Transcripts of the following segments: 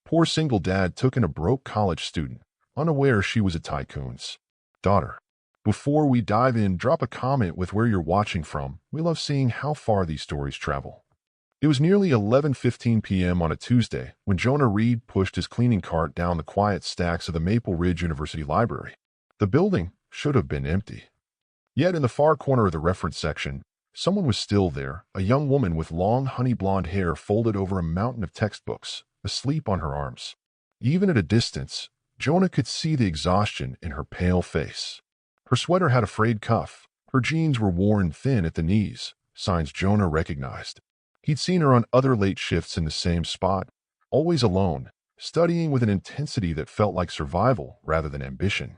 Poor single dad took in a broke college student, unaware she was a tycoon's daughter. Before we dive in, drop a comment with where you're watching from. We love seeing how far these stories travel. It was nearly 11:15 p.m. on a Tuesday when Jonah Reed pushed his cleaning cart down the quiet stacks of the Maple Ridge University Library. The building should have been empty. Yet in the far corner of the reference section, someone was still there, a young woman with long honey-blonde hair folded over a mountain of textbooks, asleep on her arms. Even at a distance, Jonah could see the exhaustion in her pale face. Her sweater had a frayed cuff. Her jeans were worn thin at the knees, signs Jonah recognized. He'd seen her on other late shifts in the same spot, always alone, studying with an intensity that felt like survival rather than ambition.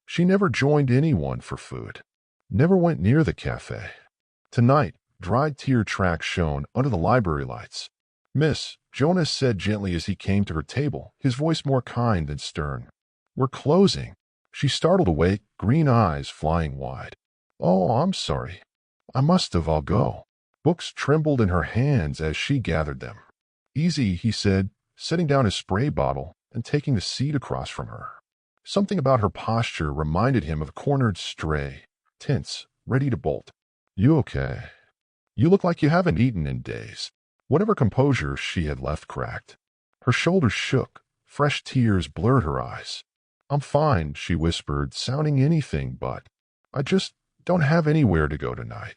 She never joined anyone for food, never went near the cafe. Tonight, dried tear tracks shone under the library lights. "Miss," Jonah said gently as he came to her table, his voice more kind than stern. "We're closing." She startled awake, green eyes flying wide. "Oh, I'm sorry. I must have. I'll go." Books trembled in her hands as she gathered them. "Easy," he said, setting down his spray bottle and taking the seat across from her. Something about her posture reminded him of a cornered stray, tense, ready to bolt. "You okay? You look like you haven't eaten in days." Whatever composure she had left cracked. Her shoulders shook, fresh tears blurred her eyes. "I'm fine," she whispered, sounding anything but. "I just don't have anywhere to go tonight.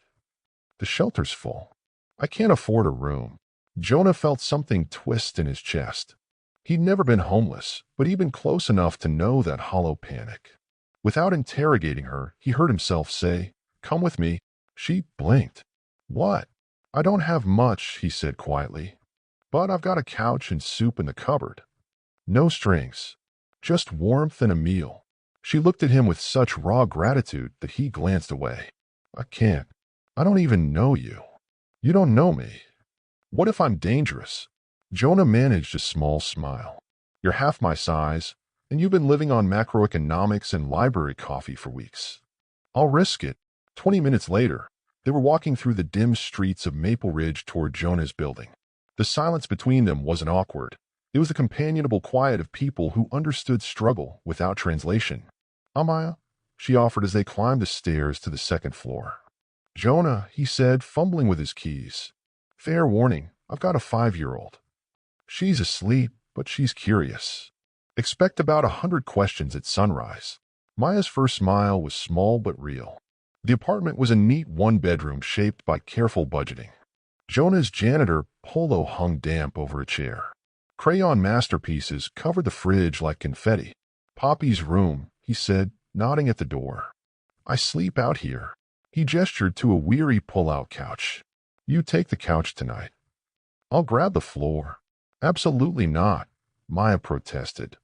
The shelter's full. I can't afford a room." Jonah felt something twist in his chest. He'd never been homeless, but he'd been close enough to know that hollow panic. Without interrogating her, he heard himself say, "Come with me." She blinked. "What?" "I don't have much," he said quietly, "but I've got a couch and soup in the cupboard. No strings, just warmth and a meal." She looked at him with such raw gratitude that he glanced away. "I can't. I don't even know you. You don't know me. What if I'm dangerous?" Jonah managed a small smile. "You're half my size, and you've been living on macroeconomics and library coffee for weeks. I'll risk it." 20 minutes later, they were walking through the dim streets of Maple Ridge toward Jonah's building. The silence between them wasn't awkward. It was the companionable quiet of people who understood struggle without translation. "Amaya," she offered as they climbed the stairs to the second floor. "Jonah," he said, fumbling with his keys. "Fair warning, I've got a 5-year-old. She's asleep, but she's curious. Expect about 100 questions at sunrise." Maya's first smile was small but real. The apartment was a neat one-bedroom shaped by careful budgeting. Jonah's janitor polo hung damp over a chair. Crayon masterpieces covered the fridge like confetti. "Poppy's room," he said, nodding at the door. "I sleep out here." He gestured to a weary pull-out couch. "You take the couch tonight." "I'll grab the floor." "Absolutely not," Maya protested.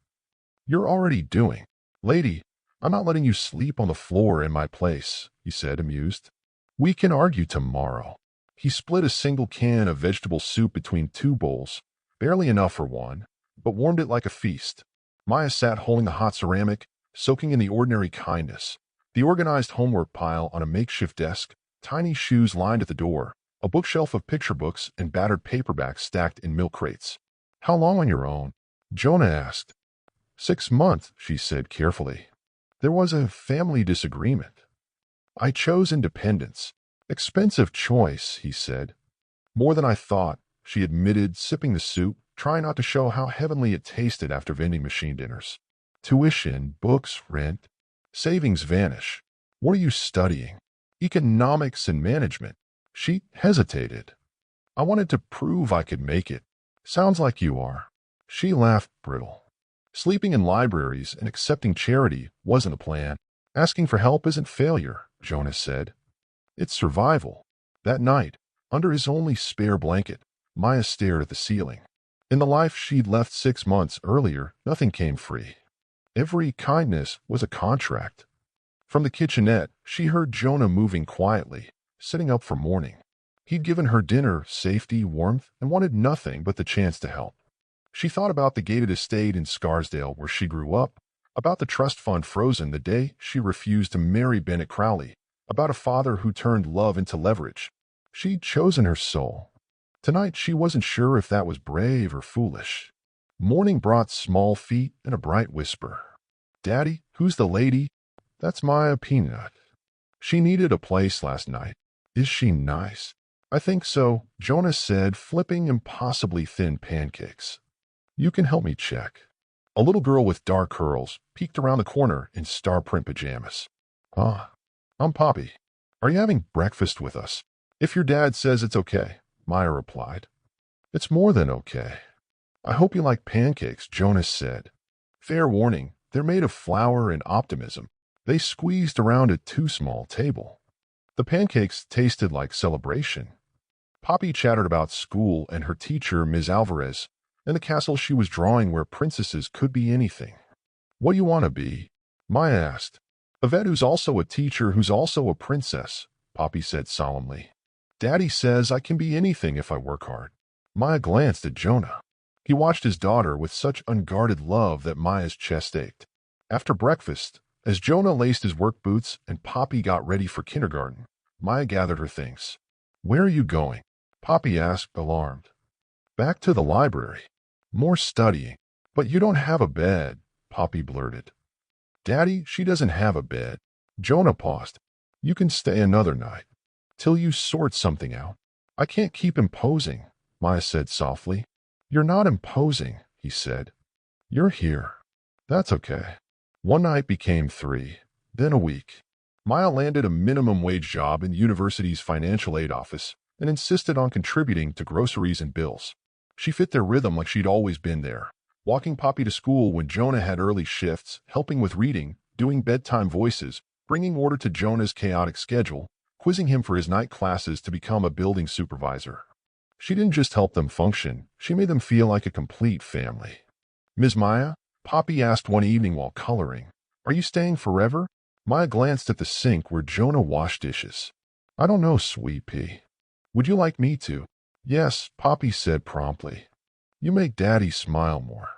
"You're already doing." "Lady, I'm not letting you sleep on the floor in my place," he said, amused. "We can argue tomorrow." He split a single can of vegetable soup between 2 bowls, barely enough for one, but warmed it like a feast. Maya sat holding the hot ceramic, soaking in the ordinary kindness. The organized homework pile on a makeshift desk, tiny shoes lined at the door, a bookshelf of picture books and battered paperbacks stacked in milk crates. "How long on your own?" Jonah asked. 6 months, she said carefully. "There was a family disagreement. I chose independence." "Expensive choice," he said. "More than I thought," she admitted, sipping the soup, trying not to show how heavenly it tasted after vending machine dinners. "Tuition, books, rent. Savings vanish." "What are you studying?" "Economics and management." She hesitated. "I wanted to prove I could make it." "Sounds like you are." She laughed brittle. Sleeping in libraries and accepting charity wasn't a plan. "Asking for help isn't failure," Jonas said. "It's survival." That night, under his only spare blanket, Maya stared at the ceiling. In the life she'd left 6 months earlier, nothing came free. Every kindness was a contract. From the kitchenette, she heard Jonah moving quietly, sitting up for morning. He'd given her dinner, safety, warmth, and wanted nothing but the chance to help. She thought about the gated estate in Scarsdale where she grew up, about the trust fund frozen the day she refused to marry Bennett Crowley, about a father who turned love into leverage. She'd chosen her soul. Tonight she wasn't sure if that was brave or foolish. Morning brought small feet and a bright whisper. Daddy, who's the lady? That's Maya Peanut. She needed a place last night. Is she nice? I think so, Jonas said, flipping impossibly thin pancakes. You can help me check. A little girl with dark curls peeked around the corner in star print pajamas. Ah, I'm Poppy. Are you having breakfast with us? If your dad says it's okay, Maya replied. It's more than okay. I hope you like pancakes, Jonas said. Fair warning, they're made of flour and optimism. They squeezed around a too small table. The pancakes tasted like celebration. Poppy chattered about school and her teacher, Ms. Alvarez, and the castle she was drawing where princesses could be anything. What do you want to be? Maya asked. Yvette, who's also a teacher, who's also a princess, Poppy said solemnly. Daddy says I can be anything if I work hard. Maya glanced at Jonah. He watched his daughter with such unguarded love that Maya's chest ached. After breakfast, as Jonah laced his work boots and Poppy got ready for kindergarten, Maya gathered her things. Where are you going? Poppy asked, alarmed. Back to the library. More studying. But you don't have a bed, Poppy blurted. Daddy, she doesn't have a bed. Jonah paused. You can stay another night. Till you sort something out. I can't keep imposing, Maya said softly. You're not imposing, he said. You're here. That's okay. One night became 3, then a week. Maya landed a minimum wage job in the university's financial aid office and insisted on contributing to groceries and bills. She fit their rhythm like she'd always been there, walking Poppy to school when Jonah had early shifts, helping with reading, doing bedtime voices, bringing order to Jonah's chaotic schedule, quizzing him for his night classes to become a building supervisor. She didn't just help them function, she made them feel like a complete family. Ms. Maya, Poppy asked one evening while coloring, are you staying forever? Maya glanced at the sink where Jonah washed dishes. I don't know, sweet pea. Would you like me to? Yes, Poppy said promptly. You make Daddy smile more.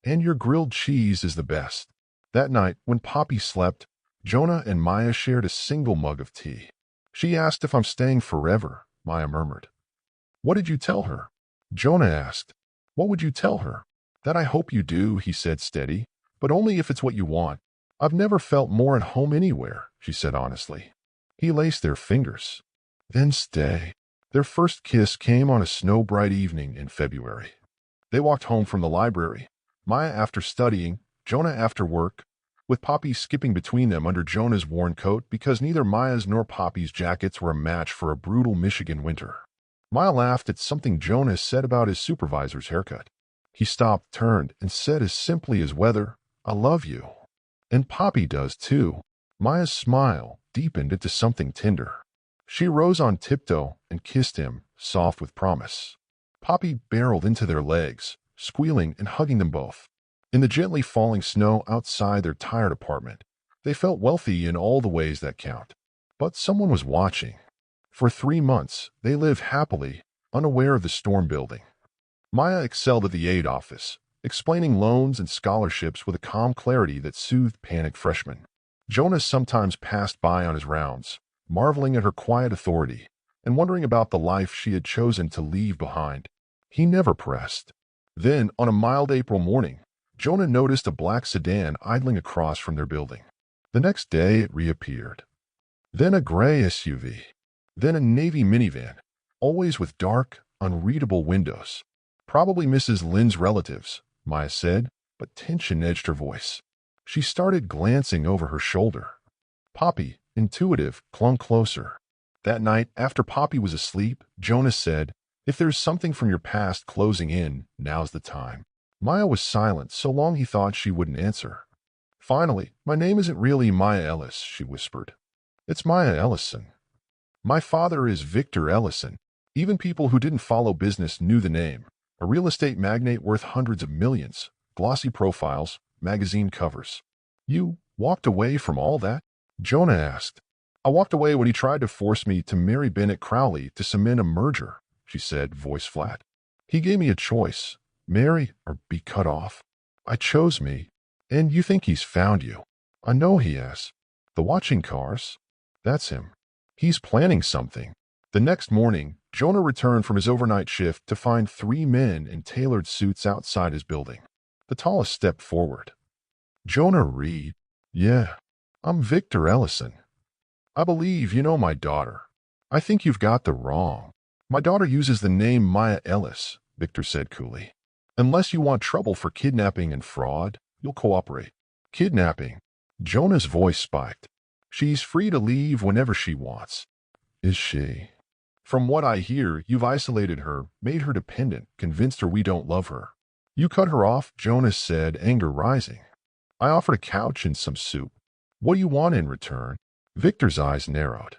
And your grilled cheese is the best. That night, when Poppy slept, Jonah and Maya shared a single mug of tea. She asked if I'm staying forever, Maya murmured. What did you tell her? Jonah asked. What would you tell her? That I hope you do, he said steady, but only if it's what you want. I've never felt more at home anywhere, she said honestly. He laced their fingers. Then stay. Their first kiss came on a snow-bright evening in February. They walked home from the library, Maya after studying, Jonah after work, with Poppy skipping between them under Jonah's worn coat because neither Maya's nor Poppy's jackets were a match for a brutal Michigan winter. Maya laughed at something Jonah said about his supervisor's haircut. He stopped, turned, and said as simply as weather, I love you. And Poppy does too. Maya's smile deepened into something tender. She rose on tiptoe and kissed him, soft with promise. Poppy barreled into their legs, squealing and hugging them both. In the gently falling snow outside their tired apartment, they felt wealthy in all the ways that count. But someone was watching. For 3 months, they lived happily, unaware of the storm building. Maya excelled at the aid office, explaining loans and scholarships with a calm clarity that soothed panicked freshmen. Jonas sometimes passed by on his rounds, marveling at her quiet authority and wondering about the life she had chosen to leave behind. He never pressed. Then, on a mild April morning, Jonah noticed a black sedan idling across from their building. The next day, it reappeared. Then a gray SUV. Then a navy minivan, always with dark, unreadable windows. Probably Mrs. Lynn's relatives, Maya said, but tension edged her voice. She started glancing over her shoulder. Poppy, intuitive, clung closer. That night, after Poppy was asleep, Jonas said, if there's something from your past closing in, now's the time. Maya was silent so long he thought she wouldn't answer. Finally, my name isn't really Maya Ellis, she whispered. It's Maya Ellison. My father is Victor Ellison. Even people who didn't follow business knew the name. A real estate magnate worth hundreds of millions, glossy profiles, magazine covers. You walked away from all that? Jonah asked. I walked away when he tried to force me to marry Bennett Crowley to cement a merger, she said, voice flat. He gave me a choice, marry or be cut off. I chose me. And you think he's found you? I know he has. The watching cars? That's him. He's planning something. The next morning, Jonah returned from his overnight shift to find 3 men in tailored suits outside his building. The tallest stepped forward. Jonah Reed. Yeah, I'm Victor Ellison. I believe you know my daughter. I think you've got the wrong. My daughter uses the name Maya Ellis, Victor said coolly. Unless you want trouble for kidnapping and fraud, you'll cooperate. Kidnapping? Jonah's voice spiked. She's free to leave whenever she wants. Is she? From what I hear, you've isolated her, made her dependent, convinced her we don't love her. You cut her off, Jonas said, anger rising. I offered a couch and some soup. What do you want in return? Victor's eyes narrowed.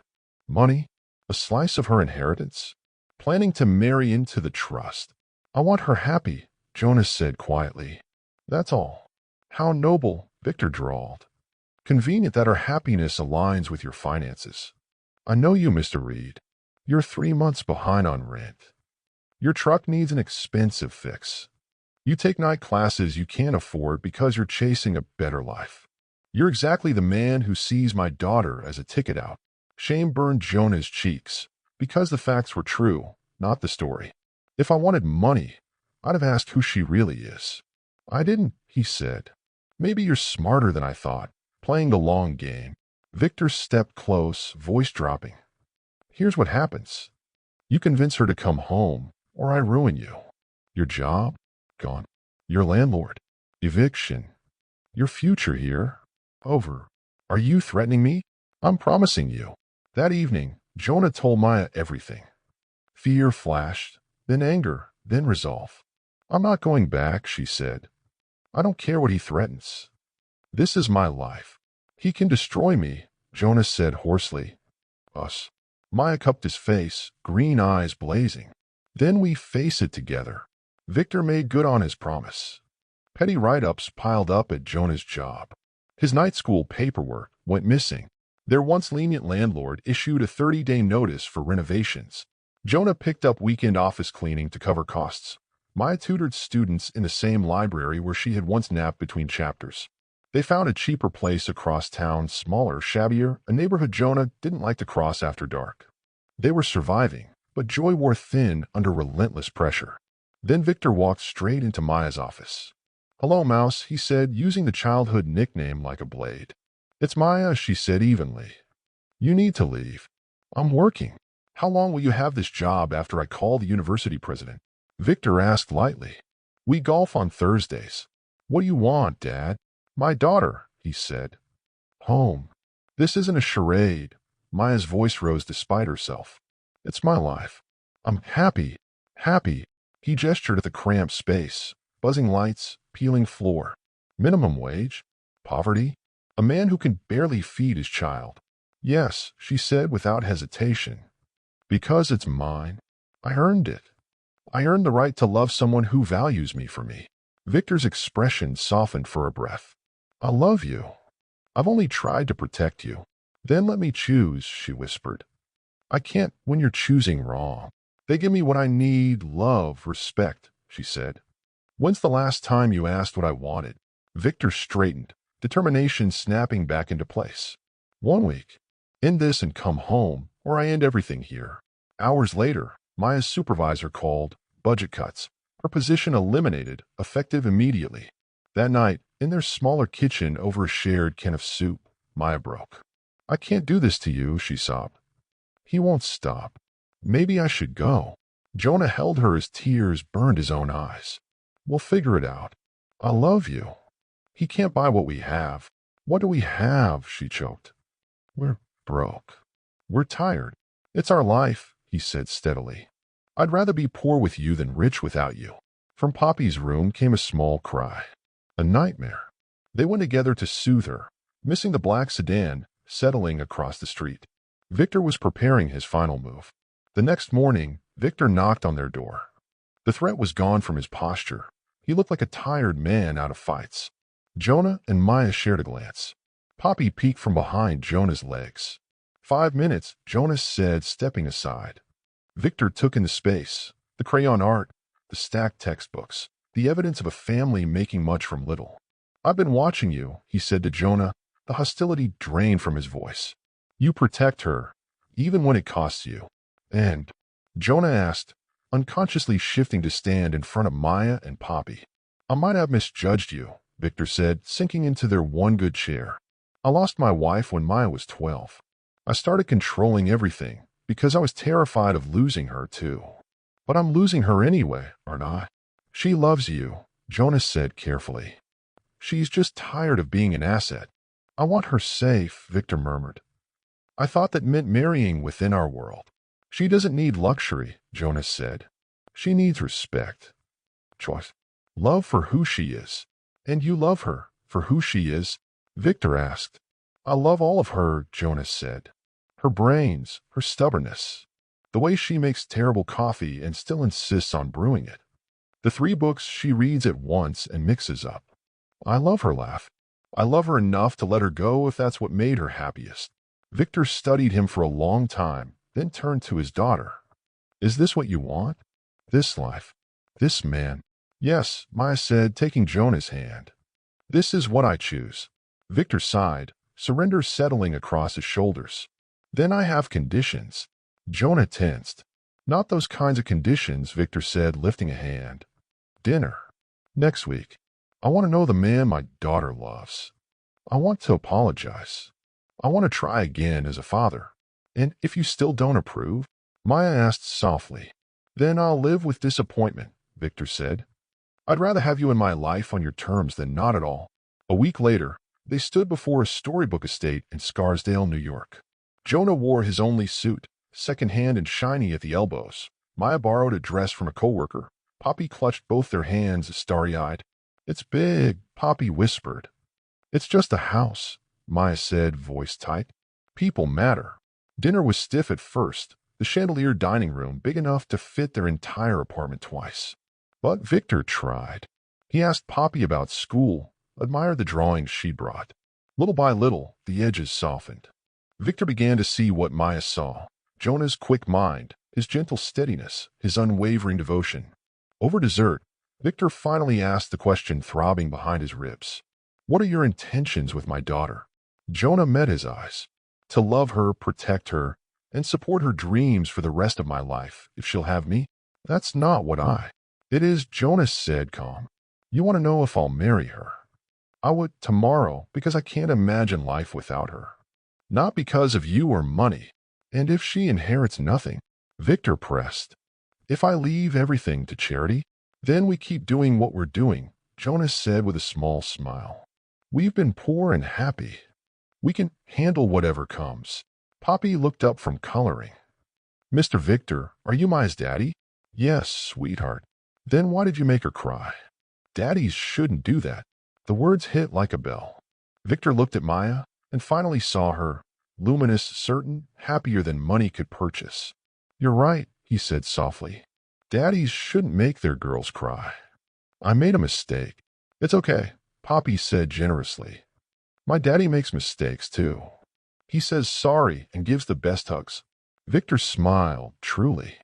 Money? A slice of her inheritance? Planning to marry into the trust. I want her happy, Jonas said quietly. That's all. How noble, Victor drawled. Convenient that her happiness aligns with your finances. I know you, Mr. Reed. You're 3 months behind on rent. Your truck needs an expensive fix. You take night classes you can't afford because you're chasing a better life. You're exactly the man who sees my daughter as a ticket out. Shame burned Jonah's cheeks, because the facts were true, not the story. If I wanted money, I'd have asked who she really is. I didn't, he said. Maybe you're smarter than I thought, playing the long game. Victor stepped close, voice dropping. Here's what happens. You convince her to come home, or I ruin you. Your job? Gone. Your landlord? Eviction. Your future here? Over. Are you threatening me? I'm promising you. That evening, Jonah told Maya everything. Fear flashed, then anger, then resolve. I'm not going back, she said. I don't care what he threatens. This is my life. He can destroy me, Jonah said hoarsely. Us. Maya cupped his face, green eyes blazing. Then we face it together. Victor made good on his promise. Petty write-ups piled up at Jonah's job. His night school paperwork went missing. Their once lenient landlord issued a 30-day notice for renovations. Jonah picked up weekend office cleaning to cover costs. Maya tutored students in the same library where she had once napped between chapters. They found a cheaper place across town, smaller, shabbier, a neighborhood Jonah didn't like to cross after dark. They were surviving, but joy wore thin under relentless pressure. Then Victor walked straight into Maya's office. Hello, Mouse, he said, using the childhood nickname like a blade. It's Maya, she said evenly. You need to leave. I'm working. How long will you have this job after I call the university president? Victor asked lightly. We golf on Thursdays. What do you want, Dad? My daughter, he said. Home. This isn't a charade. Maya's voice rose despite herself. It's my life. I'm happy. Happy. He gestured at the cramped space, buzzing lights, peeling floor. Minimum wage? Poverty? A man who can barely feed his child. Yes, she said without hesitation. Because it's mine. I earned it. I earned the right to love someone who values me for me. Victor's expression softened for a breath. I love you. I've only tried to protect you. Then let me choose, she whispered. I can't when you're choosing wrong. They give me what I need, love, respect, she said. When's the last time you asked what I wanted? Victor straightened, determination snapping back into place. 1 week. End this and come home, or I end everything here. Hours later, Maya's supervisor called, budget cuts. Her position eliminated, effective immediately. That night, in their smaller kitchen over a shared can of soup, Maya broke. I can't do this to you, she sobbed. He won't stop. Maybe I should go. Jonah held her as tears burned his own eyes. We'll figure it out. I love you. He can't buy what we have. What do we have? She choked. We're broke. We're tired. It's our life, he said steadily. I'd rather be poor with you than rich without you. From Poppy's room came a small cry. A nightmare. They went together to soothe her, missing the black sedan, settling across the street. Victor was preparing his final move. The next morning, Victor knocked on their door. The threat was gone from his posture. He looked like a tired man out of fights. Jonah and Maya shared a glance. Poppy peeked from behind Jonah's legs. 5 minutes, Jonah said, stepping aside. Victor took in the space, the crayon art, the stacked textbooks, the evidence of a family making much from little. I've been watching you, he said to Jonah, the hostility drained from his voice. You protect her, even when it costs you. And Jonah asked, unconsciously shifting to stand in front of Maya and Poppy. I might have misjudged you, Victor said, sinking into their one good chair. I lost my wife when Maya was 12. I started controlling everything because I was terrified of losing her too. But I'm losing her anyway, aren't I? She loves you, Jonas said carefully. She's just tired of being an asset. I want her safe, Victor murmured. I thought that meant marrying within our world. She doesn't need luxury, Jonas said. She needs respect. Choice. Love for who she is. And you love her for who she is? Victor asked. I love all of her, Jonas said. Her brains, her stubbornness, the way she makes terrible coffee and still insists on brewing it. The 3 books she reads at once and mixes up. I love her laugh. I love her enough to let her go if that's what made her happiest. Victor studied him for a long time, then turned to his daughter. Is this what you want? This life? This man? Yes, Maya said, taking Jonah's hand. This is what I choose. Victor sighed, surrender settling across his shoulders. Then I have conditions. Jonah tensed. Not those kinds of conditions, Victor said, lifting a hand. Dinner. Next week. I want to know the man my daughter loves. I want to apologize. I want to try again as a father. And if you still don't approve? Maya asked softly. Then I'll live with disappointment, Victor said. I'd rather have you in my life on your terms than not at all. A week later, they stood before a storybook estate in Scarsdale, New York. Jonah wore his only suit, second-hand and shiny at the elbows. Maya borrowed a dress from a coworker. Poppy clutched both their hands, starry-eyed. It's big, Poppy whispered. It's just a house, Maya said, voice tight. People matter. Dinner was stiff at first, the chandelier dining room big enough to fit their entire apartment twice. But Victor tried. He asked Poppy about school, admired the drawings she brought. Little by little, the edges softened. Victor began to see what Maya saw. Jonah's quick mind, his gentle steadiness, his unwavering devotion. Over dessert, Victor finally asked the question throbbing behind his ribs. What are your intentions with my daughter? Jonah met his eyes. To love her, protect her, and support her dreams for the rest of my life, if she'll have me. That's not what It is, Jonas said, calm. You want to know if I'll marry her? I would tomorrow because I can't imagine life without her. Not because of you or money. And if she inherits nothing, Victor pressed. If I leave everything to charity, then we keep doing what we're doing, Jonas said with a small smile. We've been poor and happy. We can handle whatever comes. Poppy looked up from coloring. Mr. Victor, are you Maya's daddy? Yes, sweetheart. Then why did you make her cry? Daddies shouldn't do that. The words hit like a bell. Victor looked at Maya and finally saw her, luminous, certain, happier than money could purchase. You're right, he said softly. Daddies shouldn't make their girls cry. I made a mistake. It's okay, Poppy said generously. My daddy makes mistakes too. He says sorry and gives the best hugs. Victor smiled, truly.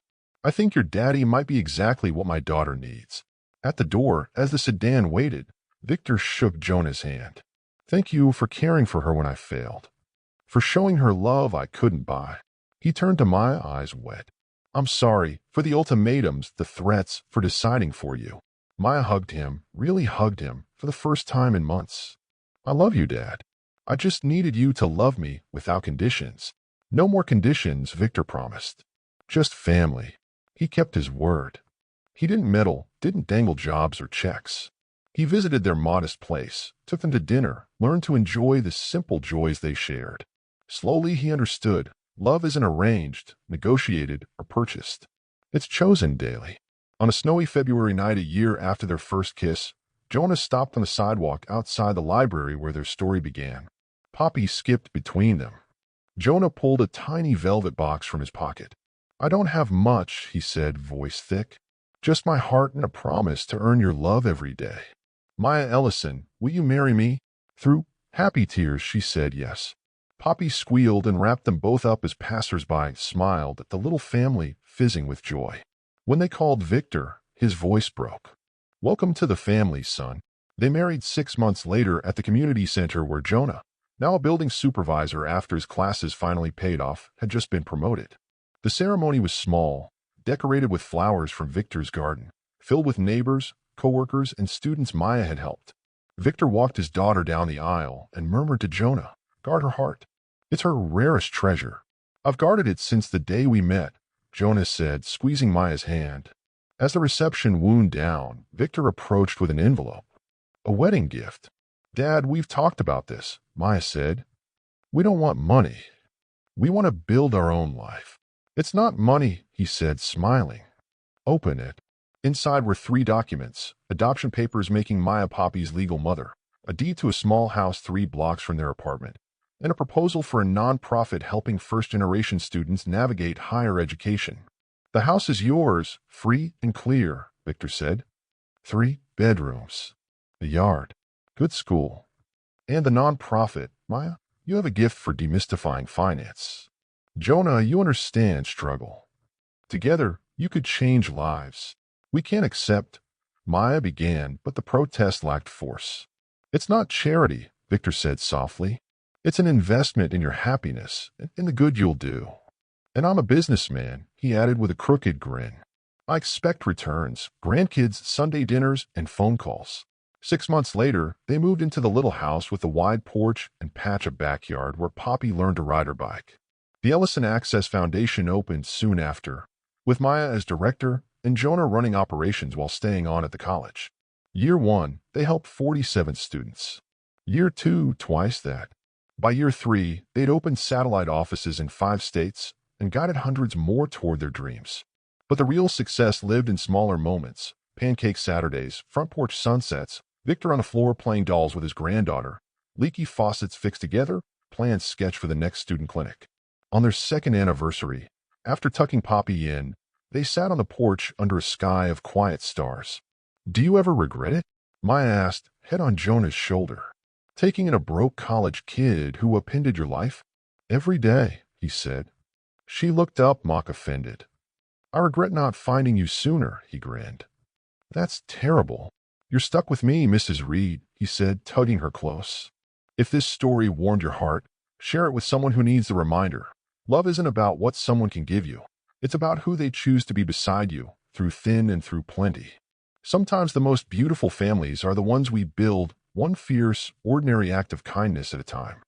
I think your daddy might be exactly what my daughter needs. At the door, as the sedan waited, Victor shook Jonah's hand. Thank you for caring for her when I failed. For showing her love I couldn't buy. He turned to Maya, eyes wet. I'm sorry for the ultimatums, the threats, for deciding for you. Maya hugged him, really hugged him, for the first time in months. I love you, Dad. I just needed you to love me without conditions. No more conditions, Victor promised. Just family. He kept his word. He didn't meddle, didn't dangle jobs or checks. He visited their modest place, took them to dinner, learned to enjoy the simple joys they shared. Slowly he understood, love isn't arranged, negotiated, or purchased. It's chosen daily. On a snowy February night a year after their first kiss, Jonah stopped on the sidewalk outside the library where their story began. Poppy skipped between them. Jonah pulled a tiny velvet box from his pocket. I don't have much, he said, voice thick. Just my heart and a promise to earn your love every day. Maya Ellison, will you marry me? Through happy tears, she said yes. Poppy squealed and wrapped them both up as passers-by smiled at the little family fizzing with joy. When they called Victor, his voice broke. Welcome to the family, son. They married 6 months later at the community center where Jonah, now a building supervisor after his classes finally paid off, had just been promoted. The ceremony was small, decorated with flowers from Victor's garden, filled with neighbors, coworkers, and students Maya had helped. Victor walked his daughter down the aisle and murmured to Jonah, "Guard her heart. It's her rarest treasure." "I've guarded it since the day we met," Jonah said, squeezing Maya's hand. As the reception wound down, Victor approached with an envelope. "A wedding gift." "Dad, we've talked about this," Maya said. "We don't want money. We want to build our own life." "It's not money," he said, smiling. "Open it." Inside were 3 documents: adoption papers making Maya Poppy's legal mother, a deed to a small house 3 blocks from their apartment, and a proposal for a non-profit helping first-generation students navigate higher education. "The house is yours, free and clear," Victor said. 3 bedrooms, a yard, good school, and the non-profit. "Maya, you have a gift for demystifying finance. Jonah, you understand struggle. Together, you could change lives. We can't accept." Maya began, but the protest lacked force. "It's not charity," Victor said softly. "It's an investment in your happiness, in the good you'll do. And I'm a businessman," he added with a crooked grin. "I expect returns, grandkids, Sunday dinners, and phone calls." 6 months later, they moved into the little house with a wide porch and patch of backyard where Poppy learned to ride her bike. The Ellison Access Foundation opened soon after, with Maya as director and Jonah running operations while staying on at the college. Year 1, they helped 47 students. Year 2, twice that. By year 3, they'd opened satellite offices in 5 states and guided hundreds more toward their dreams. But the real success lived in smaller moments: pancake Saturdays, front porch sunsets, Victor on the floor playing dolls with his granddaughter, leaky faucets fixed together, plans sketched for the next student clinic. On their 2nd anniversary, after tucking Poppy in, they sat on the porch under a sky of quiet stars. "Do you ever regret it?" Maya asked, head on Jonah's shoulder. "Taking in a broke college kid who upended your life?" "Every day," he said. She looked up, mock offended. "I regret not finding you sooner," he grinned. "That's terrible. You're stuck with me, Mrs. Reed," he said, tugging her close. If this story warmed your heart, share it with someone who needs the reminder. Love isn't about what someone can give you. It's about who they choose to be beside you, through thin and through plenty. Sometimes the most beautiful families are the ones we build, one fierce, ordinary act of kindness at a time.